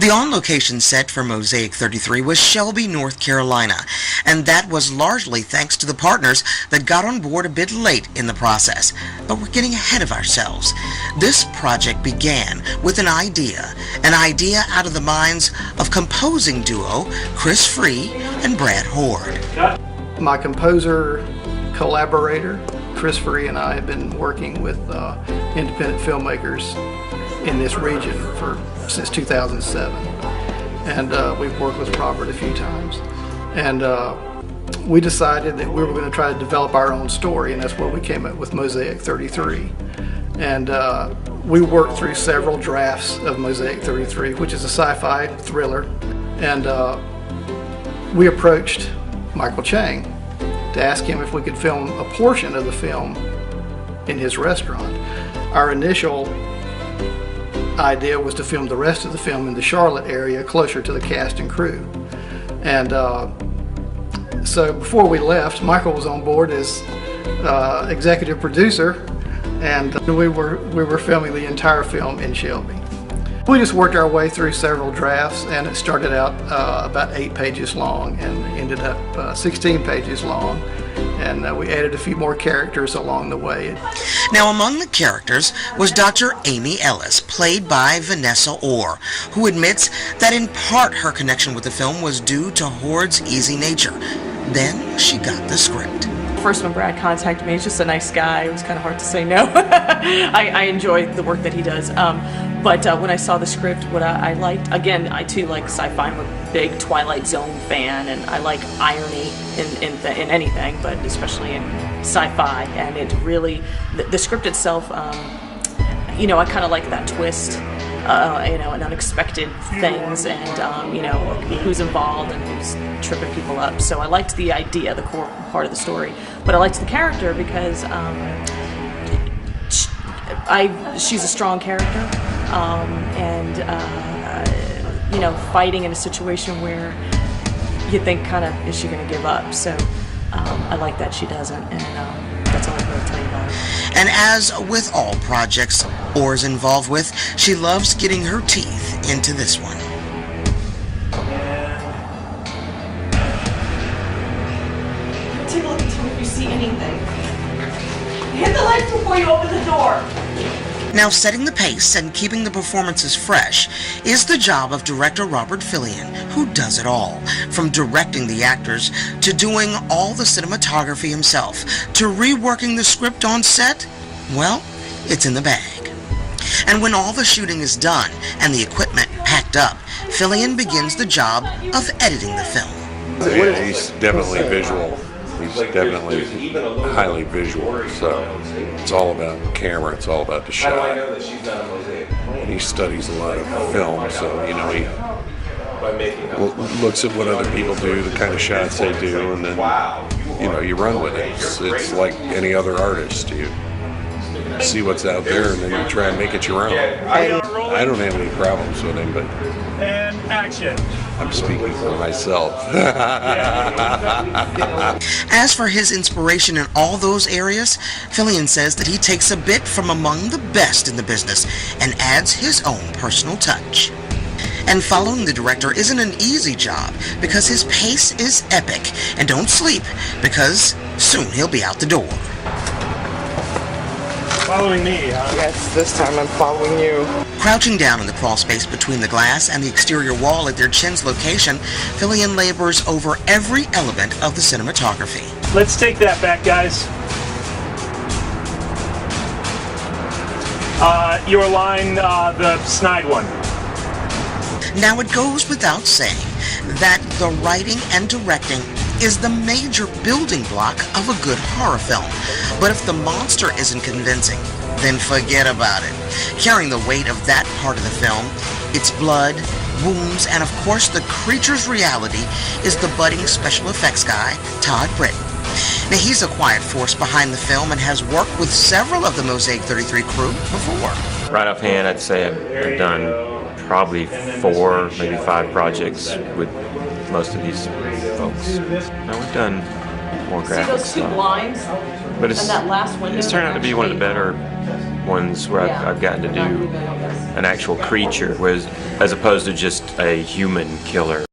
The on-location set for Mosaic 33 was Shelby, North Carolina, and that was largely thanks to the partners that got on board a bit late in the process. But we're getting ahead of ourselves. This project began with an idea out of the minds of composing duo Chris Free and Brad Hord. My composer collaborator, Chris Free, and I have been working with independent filmmakers in this region since 2007, and we've worked with Robert a few times, and we decided that we were going to try to develop our own story, and that's where we came up with Mosaic 33. And we worked through several drafts of Mosaic 33, which is a sci-fi thriller, and we approached Michael Chang to ask him if we could film a portion of the film in his restaurant. Our initial idea was to film the rest of the film in the Charlotte area, closer to the cast and crew. And so before we left, Michael was on board as executive producer, and we were filming the entire film in Shelby. We just worked our way through several drafts, and it started out about 8 pages long and ended up 16 pages long. And we added a few more characters along the way. Now, among the characters was Dr. Amy Ellis, played by Vanessa Ore, who admits that in part her connection with the film was due to Hord's easy nature. Then she got the script. First, when Brad contacted me, he's just a nice guy. It was kind of hard to say no. I enjoy the work that he does. But when I saw the script, what I liked, again, I too like sci-fi. I'm a big Twilight Zone fan, and I like irony in anything, but especially in sci-fi. And it really, the script itself, you know, I kind of like that twist, you know, and unexpected things, and you know, who's involved and who's tripping people up. So I liked the idea, the core part of the story, but I liked the character because she's a strong character. And you know, fighting in a situation where you think kind of, is she going to give up? So I like that she doesn't, and that's all I can really tell you about her. And as with all projects Ore's involved with, she loves getting her teeth into this one. Take a look and tell me if you see anything. Hit the lights before you open the door. Now, setting the pace and keeping the performances fresh is the job of director Robert Filion, who does it all, from directing the actors to doing all the cinematography himself, to reworking the script on set. Well, it's in the bag. And when all the shooting is done and the equipment packed up, Filion begins the job of editing the film. Yeah, he's definitely visual. He's definitely highly visual, so it's all about camera, it's all about the shot. And he studies a lot of film, so you know, he looks at what other people do, the kind of shots they do, and then you know, you run with it. It's like any other artist. You see what's out there, and then you try and make it your own. I don't have any problems with him, but and action. I'm speaking for myself. As for his inspiration in all those areas, Filion says that he takes a bit from among the best in the business and adds his own personal touch. And following the director isn't an easy job because his pace is epic. And don't sleep, because soon he'll be out the door. Following me, huh? Yes, this time I'm following you. Crouching down in the crawl space between the glass and the exterior wall at their chin's location, Filion labors over every element of the cinematography. Let's take that back, guys. Your line, the snide one. Now, it goes without saying that the writing and directing is the major building block of a good horror film. But if the monster isn't convincing, then forget about it. Carrying the weight of that part of the film, its blood, wounds, and of course the creature's reality, is the budding special effects guy, Todd A. Now, he's a quiet force behind the film and has worked with several of the Mosaic 33 crew before. Right offhand, I'd say I've done probably 4, maybe 5 projects with most of these folks. Now, we've done more graphic See those two stuff. blinds? But and that last window it's turned out to be one of the better ones where I've gotten to do an actual creature, as opposed to just a human killer.